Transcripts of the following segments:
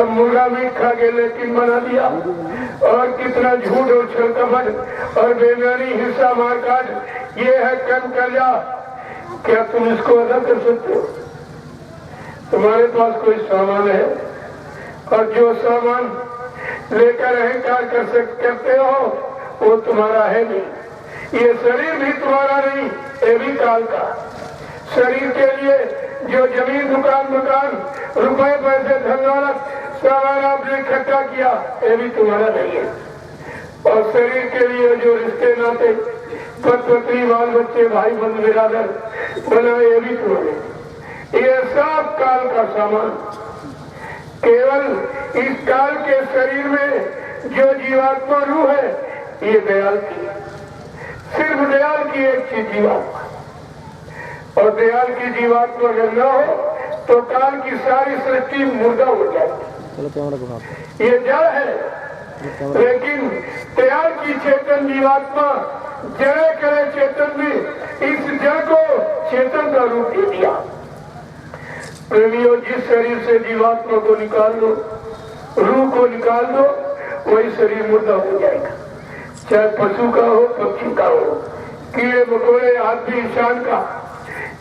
मुर्गा भी खा के लेकिन बना दिया, और कितना झूठ और छल कपट और बेईमानी हिस्सा मारकाट, ये है कर्म कल्या। क्या तुम इसको अदा कर सकते हो? तुम्हारे पास कोई सामान है और जो सामान लेकर अहंकार करते हो वो तुम्हारा है नहीं। ये शरीर भी तुम्हारा नहीं, ये भी काल का। शरीर के लिए जो जमीन दुकान मकान रुपए पैसे धन दौलत सामान आपने इकट्ठा किया, ये भी तुम्हारा नहीं है। और शरीर के लिए जो रिश्ते नाते पत्नी बाल बच्चे भाई बंधु बिरादर बनाए, ये भी तुम्हारे। ये सब काल का सामान। केवल इस काल के शरीर में जो जीवात्मा रूह है, ये दयाल की, सिर्फ दयाल की एक चीज जीवात्मा। और दयाल की जीवात्मा अगर न हो तो काल की सारी सृष्टि मुर्दा हो जाएगी। ये जड़ है, लेकिन दयाल की चेतन जीवात्मा जड़े करे चेतन में इस जड़ को चेतन का रूप दे दिया। प्रेमियों, जिस शरीर से जीवात्मा को निकाल दो, रूह को निकाल दो, वही शरीर मुर्दा हो जाएगा। चाहे पशु का हो, पक्षी का हो, कीड़े मकोड़े आदमी इंसान का,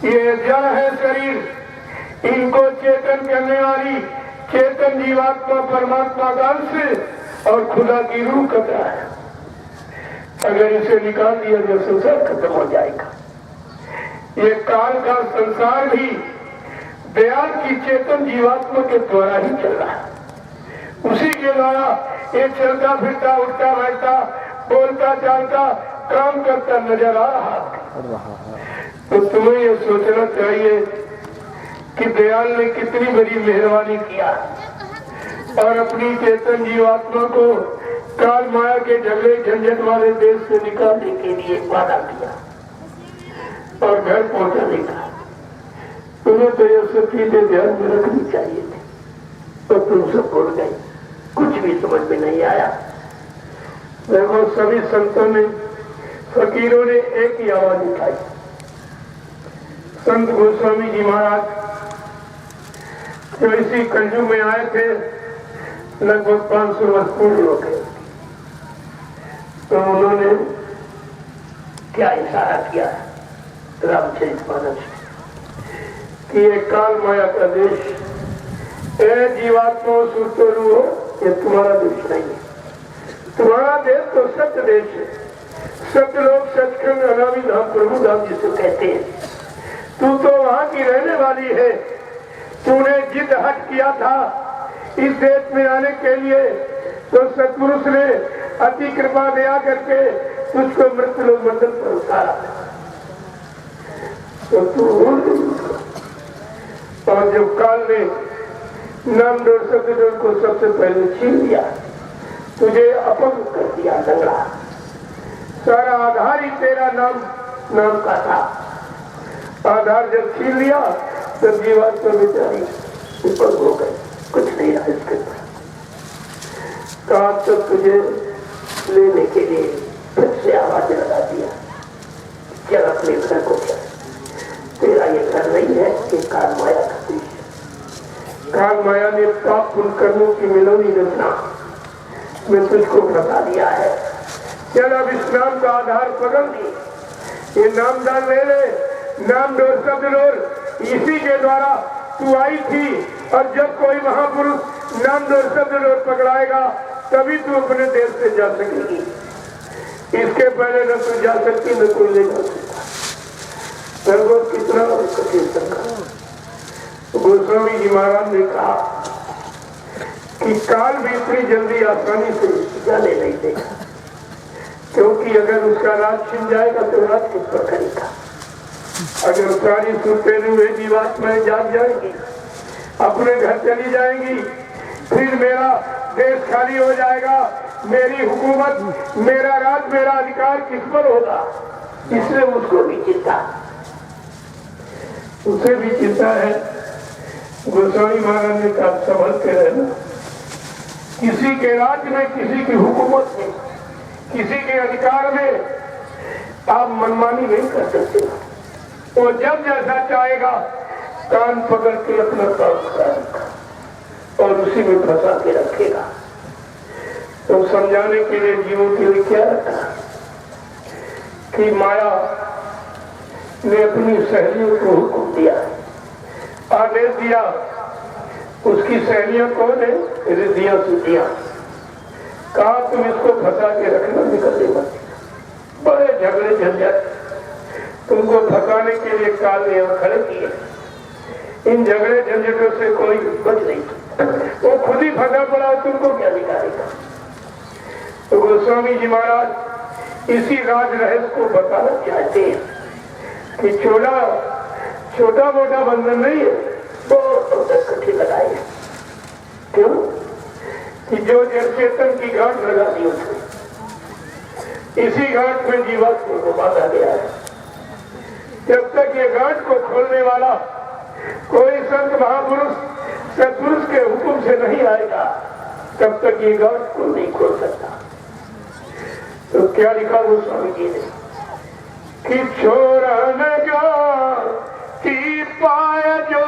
ये जड़ है शरीर। इनको चेतन करने वाली चेतन जीवात्मा परमात्मा का अंश और खुदा की रूह कथा है। अगर इसे निकाल दिया तो संसार खत्म हो जाएगा। ये काल का संसार भी दयाल की चेतन जीवात्मा के द्वारा ही चल रहा है। उसी के द्वारा ये चलता फिरता उठता बैठता बोलता चालता काम करता नजर आ रहा है। तो तुम्हें ये सोचना चाहिए कि दयाल ने कितनी बड़ी मेहरबानी किया और अपनी चेतन जीवात्मा को काल माया के झगड़े झंझट वाले देश से निकालने के लिए वादा किया और घर पहुंचाने का। तुम्हें तो ये सब चीजें ध्यान में रखनी चाहिए थी, तो तुम सब भूल गए, कुछ भी समझ में नहीं आया। देखो, सभी संतों ने फकीरों ने एक ही आवाज उठाई। संत गोस्वामी जी महाराज जो इसी कलयुग में आए थे, लगभग 500 वर्ष पूर्व हो गए, तो उन्होंने क्या इशारा किया रामचरितमानस कि ये काल माया का देश, ए जीवात्मा सुरतोरु हो, ये तुम्हारा देश नहीं है। तुम्हारा देश तो सत्य देश है। सत्यलोक सचखंड अनामी धाम प्रभु धाम जिसे कहते हैं। तू तो वहां की रहने वाली है। तूने जिद हट किया था इस देश में आने के लिए, तो सतपुरुष ने अति कृपा दया करके तुझको मृत्युलोक मंडल पर उतारा, तो तू और जब काल ने नाम डोर सतडोर को सबसे पहले छीन लिया, तुझे अपंग कर दिया, लंगड़ा। सारा आधार ही तेरा नाम का था। आधार जब छीन लिया तब जीवात्मा बेचारी उपंग हो गई, कुछ नहीं रहा इसके पास। कहा तो तुझे लेने के लिए फिर से आवाज लगा दिया, चल अपने घर को चल। तेरा ये घर नहीं है, ये काल माया का देश। काल माया ने पाप पुण्य कर्मों की मिलोनी रचना में तुझको बता दिया है। चल अब इस नाम का आधार पकड़ ली, ये नामदान ले ले। नाम डोर शब्द डोर इसी के द्वारा तू आई थी, और जब कोई महापुरुष नाम डोर शब्द डोर पकड़ाएगा तभी तू अपने देश से जा सकेगी। इसके पहले न तू जा सकती, न कोई ले जा सकता। सर्वोत कितना कठिन संघर्ष। गोस्वामी जी महाराज ने कहा कि काल भी इतनी जल्दी आसानी से जाने नहीं देगा, क्योंकि अगर उसका राज छिन जाएगा तो राज किस पर करेगा। अगर सारी सुनते हुए जीवात्माएं जाग जाएंगी, अपने घर चली जाएंगी, फिर मेरा देश खाली हो जाएगा, मेरी हुकूमत, मेरा राज, मेरा अधिकार किस पर होगा। इसलिए उसको भी चिंता, उसे भी चिंता है। गोस्वामी महाराज ने कहा संभल के रहना, किसी के राज्य में, किसी की हुकूमत में, किसी के अधिकार में आप मनमानी नहीं कर सकते। वो जब जैसा चाहेगा कान पकड़ के अपना काम करेगा। और उसी में फंसा के रखेगा। तो समझाने के लिए जीवों के लिए क्या रखा कि माया ने अपनी सहेलियों को हुक्म दिया, आदेश दिया। उसकी सहेलियां कौन है? रिद्धियां सिद्धियां। कहा तुम इसको फंसा के रखना, निकलने मत। बड़े झगड़े झंझट तुमको फंसाने के लिए काल ने यहाँ खड़े किए। इन झगड़े झंझटों से कोई बच नहीं, वो खुद ही फंसा पड़ा, तुमको क्या निकालेगा। तो गोस्वामी जी महाराज इसी राज रहस्य को बताना चाहते हैं कि छोटा मोटा बंधन नहीं है, बहुत कठिन लगाए। क्यों कि जो जड़ चेतन की गांठ लगा दी उसने, इसी गांठ में जीवात्मा को बांधा गया है। जब तक ये गांठ को खोलने वाला कोई संत महापुरुष सत्पुरुष के हुक्म से नहीं आएगा, तब तक ये गांठ को नहीं खोल सकता। तो क्या लिखा गोस्वामी जी ने कि छोड़न गाती पाए जो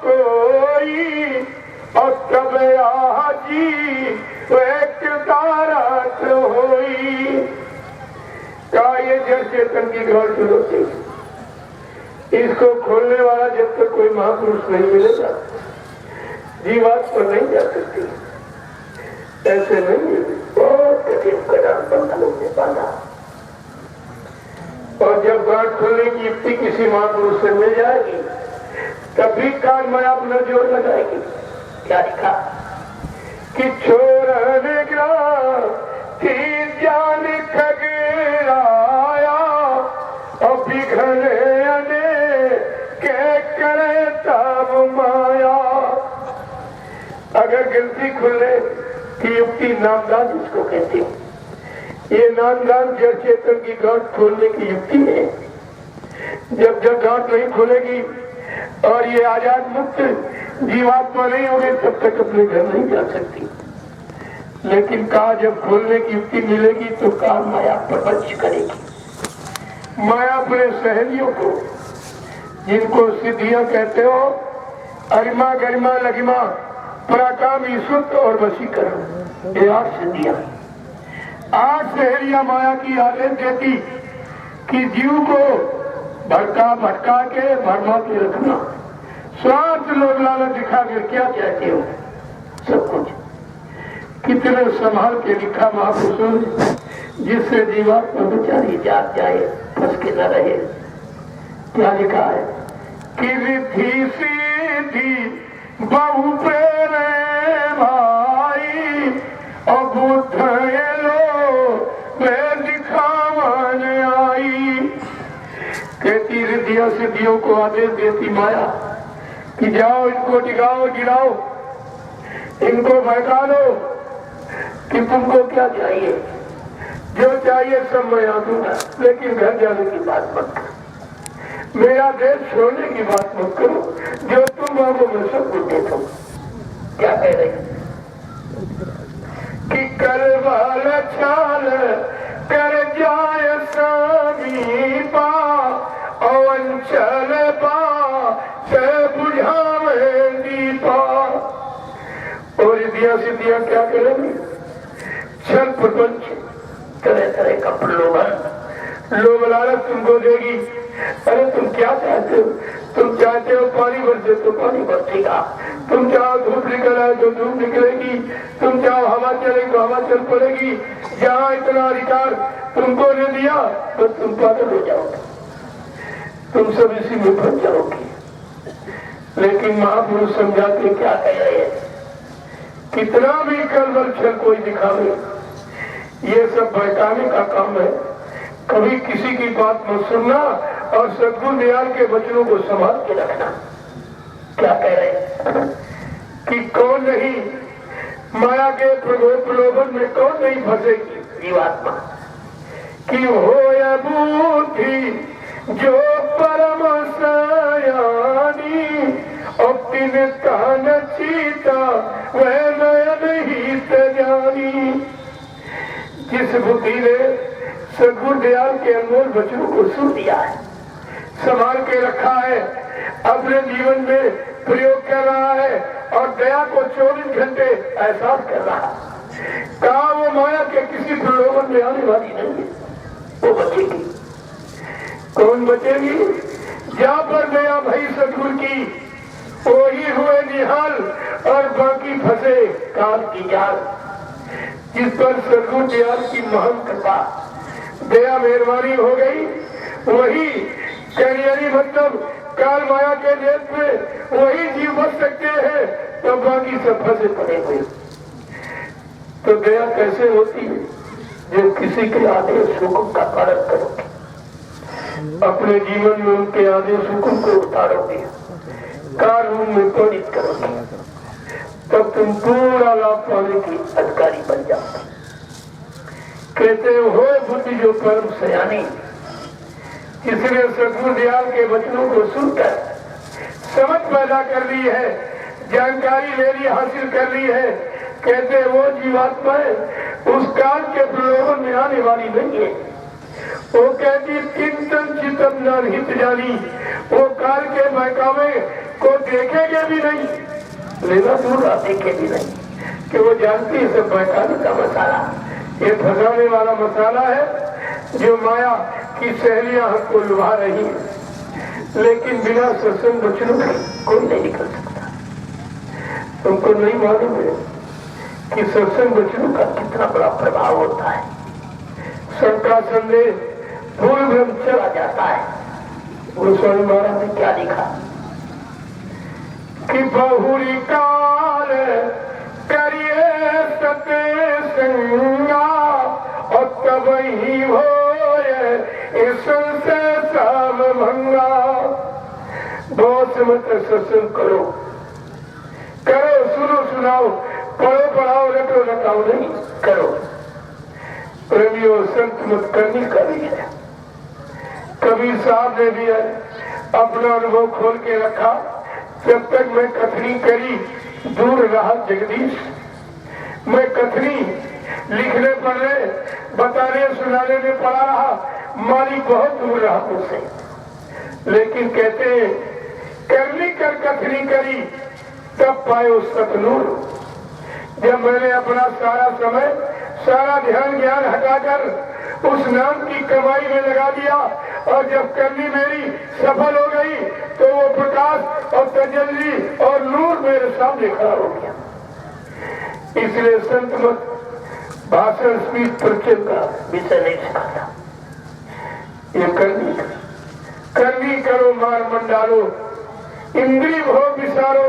कोई और तब आजी एक तारत होई। क्या ये जड़ चेतन की गांठ होती, इसको खोलने वाला जब तक कोई महापुरुष नहीं मिलेगा जीवात्मा नहीं जा सकती। ऐसे नहीं, बहुत कठिन कदम बंधनों में बांधा। और जब गांठ खोलने की युक्ति किसी महापुरुष से मिल जाएगी तब भी काल में अपना जोर लगाएगी। क्या लिखा कि छोड़ने जान खगराया और बिघड़ने करे तब माया। अगर गिनती खुलने की युक्ति नामदान जिसको कहते हैं, ये नामदान जड़ चेतन की गांठ खोलने की युक्ति है। जब गांठ नहीं खोलेगी और ये आजाद मुक्त जीवात्मा नहीं होगी तब तक अपने घर नहीं जा सकती। लेकिन कहा जब खोलने की युक्ति मिलेगी तो कहा माया प्रपंच करेगी। माया अपने सहेलियों को, जिनको सिद्धियां कहते हो, अरिमा गरिमा लगिमा पराकामी शुद्ध और वशीकरण, ये 8 सिद्धियां, 8 सहेलियां माया की आदेश देती कि जीव को भटका के भरमा के रखना। स्वार्थ लोग लालच दिखा कर क्या कहते हो सब कुछ। कितने संभाल के लिखा महापुरुषों ने, जिससे जीवात्मा बेचारी जाग जाए, फंस के न रहे। क्या लिखा है कि रिद्धि सीधी बहु प्रेरे भाई और बुद्ध लो मैं दिखावन आई। कहती रिद्धियां सिद्धियों को आदेश देती माया कि जाओ इनको टिकाओ, गिराओ, इनको बहका लो कि तुमको क्या चाहिए, जो चाहिए सब मैं यहाँ दूंगा, लेकिन घर जाने की बात मत करो, मेरा देश छोड़ने की बात मत करो, जो तुम मांगो मैं सब कुछ देता हूँ। क्या कह रही कि कर वाला छाल कर जाए समीपा अवंचल पा से बुझावे दीपा। और रिद्धियां सिद्धियां क्या करेंगी? छल प्रपंच, तरह तरह का प्रलोभन, लोभ लालच तुमको देगी। अरे तुम क्या चाहते हो? तुम चाहते हो पानी बरसे तो पानी बरसेगा, तुम चाहो धूप निकल आए तो धूप निकलेगी, तुम चाहो हवा चले तो हवा चल पड़ेगी। जहाँ इतना अधिकार तुमको ने दिया तो तुम पागल हो जाओगे, तुम सब इसी में फंस जाओगे। लेकिन महापुरुष समझा के क्या कह रहे हैं, कितना भी कलबल छल कोई दिखावे, ये सब बहकाने का काम है। कभी किसी की बात मत सुनना और सद्गुरु दयाल के वचनों को संभाल के रखना। क्या कह रहे हैं कि कौन नहीं माया के प्रलोभन में कौन नहीं फंसेगी जीवात्मा कि हो या बुद्धि जो परम सयानी और तीन कान चीता वह नयन ही जानी। जिस बुद्धि ने सद्गुरु दयाल के अनमोल वचनों को सुन लिया है, संभाल के रखा है, अपने जीवन में प्रयोग कर रहा है और दया को 24 घंटे एहसास कर रहा। कहा वो माया के किसी प्रलोभन में आने वाली नहीं है, वो बचेगी। कौन बचेगी? जहां पर दया भई सदगुरु की, वही हुए निहाल और बाकी फंसे काल की जाल। जिस पर सदगुरु दयाल की महान कृपा दया मेहरबानी हो गई, वही करियरी मतलब काल माया के देश में वही जीव बच सकते हैं, तो बाकी सब फंसे पड़े हुए। तो दया कैसे होती है? जो किसी के आदेश हुक्म का पालन करोगे, अपने जीवन में उनके आदेश हुक्म को उतारोगे, कानून में त्वरित करोगे, तब तुम पूरा लाभ पाने की अधिकारी बन जाओगे। कहते हो बुद्धि जो परम सयानी, इसने सदगुरु दयाल के वचनों को सुनकर समझ पैदा कर ली है, जानकारी ले ली, हासिल कर ली है। कहते वो जीवात्माएं उस काल के प्रलोभन में आने वाली नहीं है। वो कहती चिंतन चितम न हित जानी, वो काल के बहकावे को देखेंगे भी नहीं, लेना दूर देखे भी नहीं, कि वो जानती है सब बहकाने का मसाला, ये फंसाने वाला मसाला है जो माया की सहेलियां हमको लुभा रही है। लेकिन बिना सत्संग वचनों के कोई नहीं निकल सकता। तुमको नहीं मालूम है कि सत्संग वचनों का कितना बड़ा प्रभाव होता है। सबका संदेश पूर्ण ब्रह्म चला जाता है। गुरु स्वामी महाराज ने क्या लिखा कि बहुरी काल करिए सत्संगा और तब ही हो से सब भंगा। बहुत मत सत्संग करो, करो, सुनो सुनाओ, पढ़ो पढ़ाओ, रटो रटाओ नहीं करो। प्रेमियों, संत मत करनी का भी है। कबीर साहब ने भी अपना अनुभव खोल के रखा। जब तक मैं कथनी करी दूर रहा जगदीश, मैं कथनी लिखने पढ़ने बताने सुनाने में पड़ा रहा, मालिक बहुत दूर रहा मुझसे। लेकिन कहते हैं करनी कर कथनी करी तब पाए सतनूर। जब मैंने अपना सारा समय सारा ध्यान ज्ञान हटाकर उस नाम की कमाई में लगा दिया, और जब करनी मेरी सफल हो गई तो वो प्रकाश और तजल्ली और नूर मेरे सामने खड़ा हो गया। इसलिए संत मत भाषण स्पीच प्रचल का विषय नहीं सिखाता। ये करनी करो, मार मंडालो, इंद्री भोग विसारो,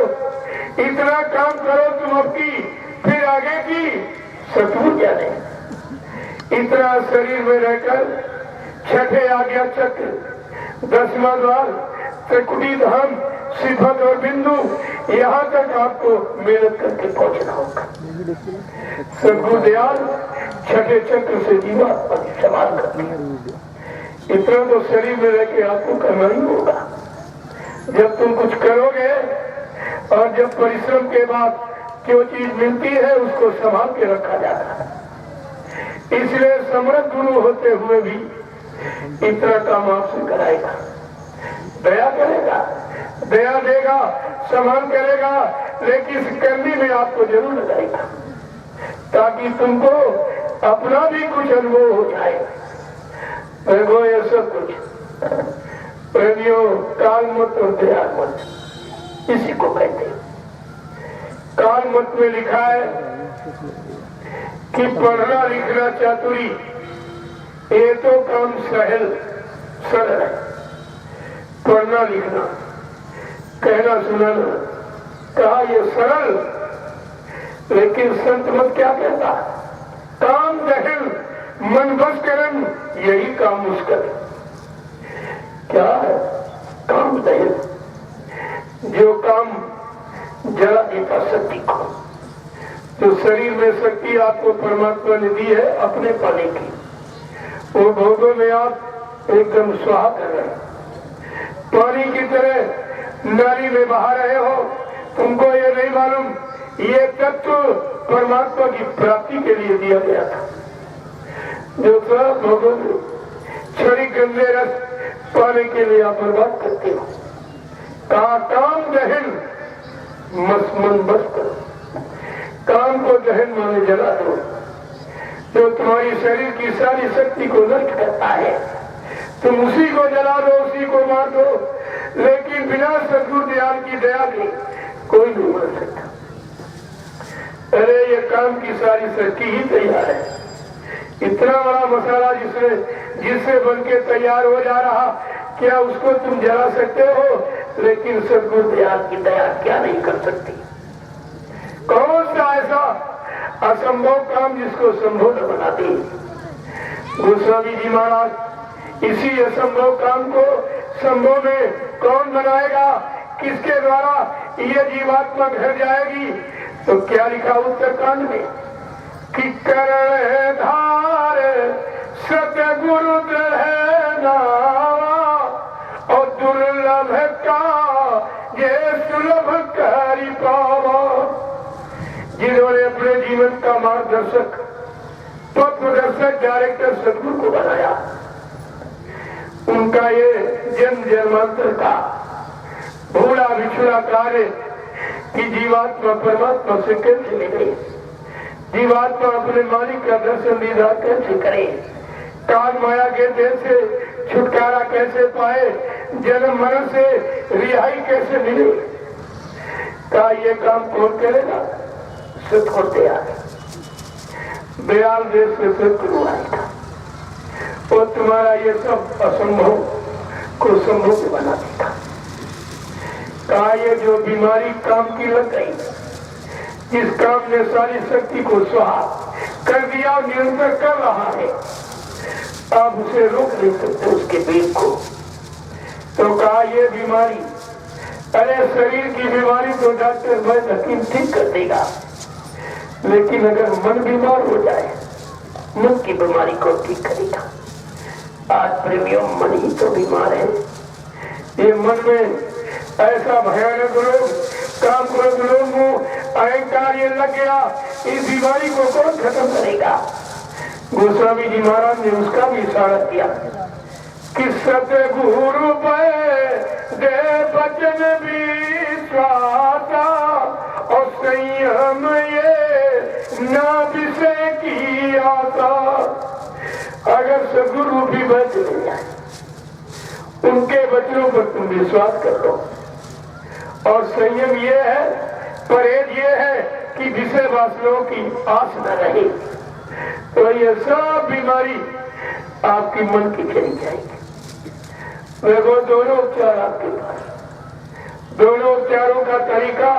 इतना काम करो तुम अब की, फिर आगे की सतगुरु जाने। इतना शरीर में रहकर छठे आज्ञा चक्र, 10वां द्वार, त्रिकुटी धाम, सिफत और बिंदु, यहाँ तक आपको मेहनत करके पहुंचना होगा। सदगुरु दयाल छठे चक्र से जीवात्मा सवाल करते हैं। इतना तो शरीर में रह के आपको करना ही होगा। जब तुम कुछ करोगे और जब परिश्रम के बाद जो चीज मिलती है उसको संभाल के रखा जाता है। इसलिए समर्थ गुरु होते हुए भी इतना काम आपसे कराएगा, दया करेगा, दया देगा, सम्मान करेगा, लेकिन इस करनी में आपको जरूर लगाएगा ताकि तुमको अपना भी कुछ अनुभव हो जाए। ऐसा कुछ प्रेमियों, काल मत और दया मत इसी को कहते हैं। काल मत में लिखा है कि पढ़ना लिखना चातुरी ये तो काम सरल है। पढ़ना लिखना, कहना सुनाना, कहा ये सरल, लेकिन संत मत क्या कहता? काम दहन मन बस करन, यही काम मुश्किल। क्या है काम दहन? जो काम जला देता शक्ति को। जो शरीर में शक्ति आपको परमात्मा ने दी है अपने पाने की, वो भोगों में आप एकदम स्वाहा कर रहे हैं। पानी की तरह नाली में बहा रहे हो, तुमको ये नहीं मालूम ये तत्व परमात्मा की प्राप्ति के लिए दिया गया था। जो सब भोगों में छड़ी गंदे रस पाने के लिए आप बर्बाद करते हो। कहा काम दहन मन बस करो, काम को दहन माने जला दो, जो तुम्हारी शरीर की सारी शक्ति को नष्ट करता है तुम उसी को जला दो, उसी को मार दो, लेकिन बिना सदगुरु दयाल की दया के कोई नहीं मार सकता। अरे ये काम की सारी शक्ति ही तैयार है, इतना बड़ा मसाला जिससे बनके तैयार हो जा रहा, क्या उसको तुम जला सकते हो? लेकिन सदगुरु दयाल की दया क्या नहीं कर सकती? कौन सा ऐसा असंभव काम जिसको संभव न बनाती? गोस्वामी जी महाराज इसी असंभव काम को संभव में कौन बनाएगा? किसके द्वारा ये जीवात्मा घर जाएगी? तो क्या लिखा उत्तरकांड में कि करण धार सतगुरु नावा और दुर्लभ का ये सुलभ करी पावा। जिन्होंने अपने जीवन का मार्गदर्शक पथदर्शक डायरेक्टर सतगुरु को बनाया, उनका ये जन्म जन्मांतर का भूला बिछुड़ा कार्य कि जीवात्मा परमात्मा से कैसे मिले, जीवात्मा अपने मालिक का दर्शन दीदार कैसे करे, काल माया के देश से छुटकारा कैसे पाए, जन्म मरण से रिहाई कैसे मिले, का ये काम कौन करेगा? सतगुरु दयाल। दयाल देश से सतगुरु आएगा और तुम्हारा ये सब असंभव को संभव बना देगा। कहा ये जो बीमारी काम की लग गई, जिस काम ने सारी शक्ति को स्वाहा कर दिया, निरंतर कर रहा है, आप उसे रोक नहीं सकते उसके वेग को। तो कहा ये बीमारी, अरे शरीर की बीमारी तो डॉक्टर वैद्य हकीम ठीक कर देगा, लेकिन अगर मन बीमार हो जाए, मन की बीमारी को ठीक करेगा। आज प्रेमियों मन ही तो बीमार है। ये मन में ऐसा भयानक रोग, काम क्रोध लोग, अहंकार ये लग गया, इस बीमारी को कौन खत्म करेगा? गोस्वामी जी महाराज ने उसका भी इशारा किया कि सतगुरु दे बचन विश्वासा और संयम ये ना विषय की आशा। अगर सदगुरु भी बच मिल जाए, उनके वचनों पर तुम विश्वास कर लो, और संयम ये है, परहेज ये है कि विषय वासनाओं की आस न रहे, तो ये सब बीमारी आपकी मन की चली जाएगी। देखो दोनों उपचार आपके पास, दोनों उपचारों का तरीका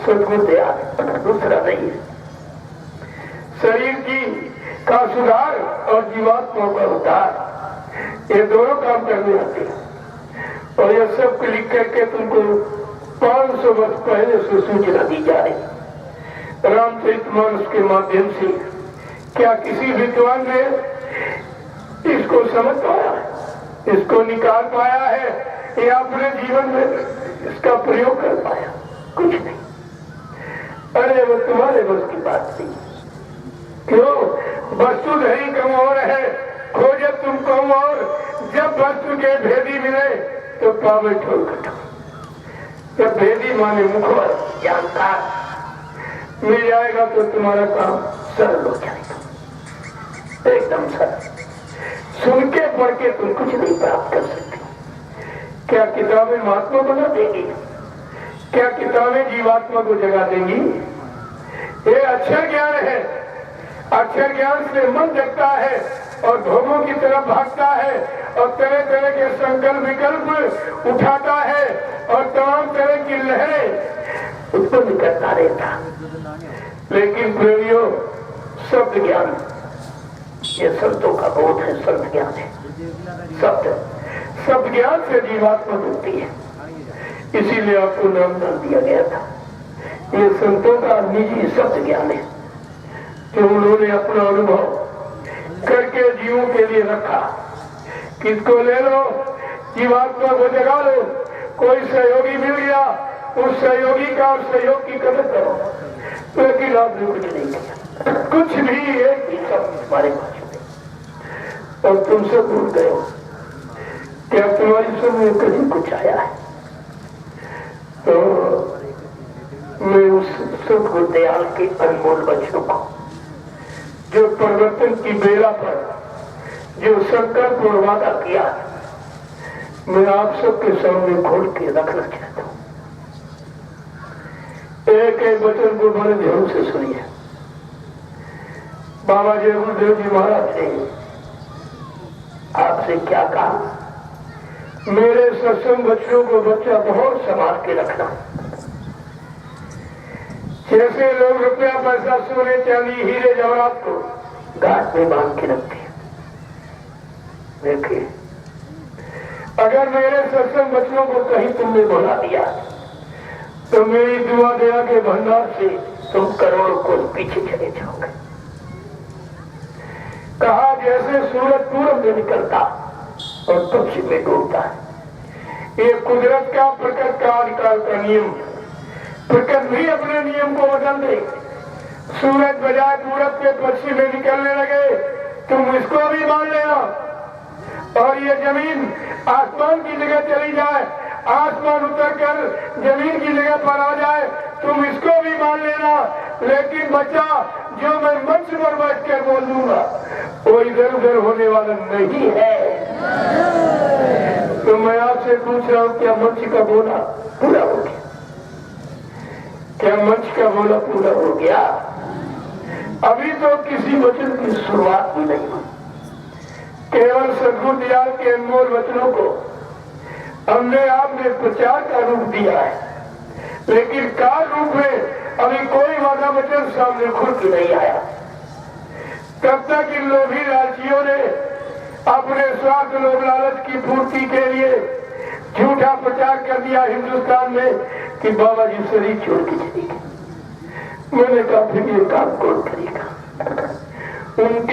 सदगुरु दयाल, दूसरा नहीं है। शरीर की का सुधार और जीवात्मा का उद्धार, ये दोनों काम करने आते हैं। और ये सब लिख करके तुमको 500 वर्ष पहले से सूचना दी जा रही रामचरितमानस के माध्यम से। क्या किसी विद्वान ने इसको समझ पाया है, इसको निकाल पाया है, या अपने जीवन में इसका प्रयोग कर पाया? कुछ नहीं। अरे वो तुम्हारे बस की बात नहीं। क्यों? वस्तुधरी कम और है, खोजे तुम कम और, जब वस्तु के भेदी मिले तो पावे ठोल कठोर। जब भेदी माने मुखर जानकार मिल जाएगा तो तुम्हारा काम सरल हो जाएगा, एकदम सरल। सुन के पढ़ के तुम कुछ नहीं प्राप्त कर सकते। क्या किताबें महात्मा बना देंगी? क्या किताबें जीवात्मा को जगा देंगी? ये अक्षर ज्ञान है। अक्षर ज्ञान से मन जगता है और भोगों की तरफ भागता है और तरह तरह के संकल्प विकल्प उठाता है और तमाम तरह की लहरें उत्पन्न करता रहता। लेकिन प्रेमियों, शब्द ज्ञान ये संतों का बोध है, शब्द ज्ञान है। शब्द ज्ञान से जीवात्मा मिलती है, इसीलिए आपको नाम दिया गया था। ये संतों का निजी शब्द ज्ञान है जो उन्होंने अपना अनुभव करके जीवों के लिए रखा। किसको ले लो, जीवात्मा को जगा लो। कोई सहयोगी मिल गया, उस सहयोगी का और सहयोग की कदर करो। लेकिन आपने कुछ नहीं किया, कुछ भी एक भी शब्द तुम्हारे पास नहीं, और तुम सब भूल गए हो। क्या तुम्हारी सुन में कभी कुछ आया है? तो मैं उस सदगुरु दयाल के अनमोल वचनों को, जो परिवर्तन की बेला पर जो संकल्प और वादा किया, मैं आप सबके सामने खोल के रखना चाहता हूं। एक एक वचन को बड़े ध्यान से सुनिए। बाबा जय गुरुदेव जी महाराज ने आपसे क्या कहा? मेरे सत्संग वचनों को बच्चा बहुत संभाल के रखना। जैसे लोग रुपया पैसा सोने चांदी हीरे जवाहरात को गांठ में बांध के रखते हैं, देखिए अगर मेरे सत्संग वचनों को कहीं तुमने भुला दिया तो मेरी दुआ दया के भंडार से तुम करोड़ों को पीछे चले जाओगे। कहा जैसे सूरज पूरब में निकलता और पश्चिम में डूबता है, ये कुदरत का प्रकृति का अधिकार का नियम। प्रकृति भी अपने नियम को बदल दे। सूरज बजाय पूरब के पश्चिम में निकलने लगे, तुम इसको भी मान लेना। और ये जमीन आसमान की जगह चली जाए, आसमान उतर कर जमीन की जगह पर आ जाए, तुम इसको भी मान लेना। लेकिन बच्चा, जो मैं मंच पर बैठ कर बोल दूंगा वो इधर उधर होने वाला नहीं है। तो मैं आपसे पूछ रहा हूँ, क्या मंच का बोला पूरा हो गया? क्या मंच का बोला पूरा हो गया? अभी तो किसी वचन की शुरुआत भी नहीं हुई। केवल सदगुरु दयाल के अनमोल वचनों को हमने आपने प्रचार का रूप दिया है, लेकिन काल रूप में अभी कोई वादा वचन सामने खुल के नहीं आया। तब तक इन लोभी लालचियों ने अपने स्वार्थ लोभ लालच की पूर्ति के लिए झूठा प्रचार कर दिया हिंदुस्तान में कि बाबा जी शरीर छोड़ के चले गए। मैंने कहा फिर ये काम कौन करेगा? उनके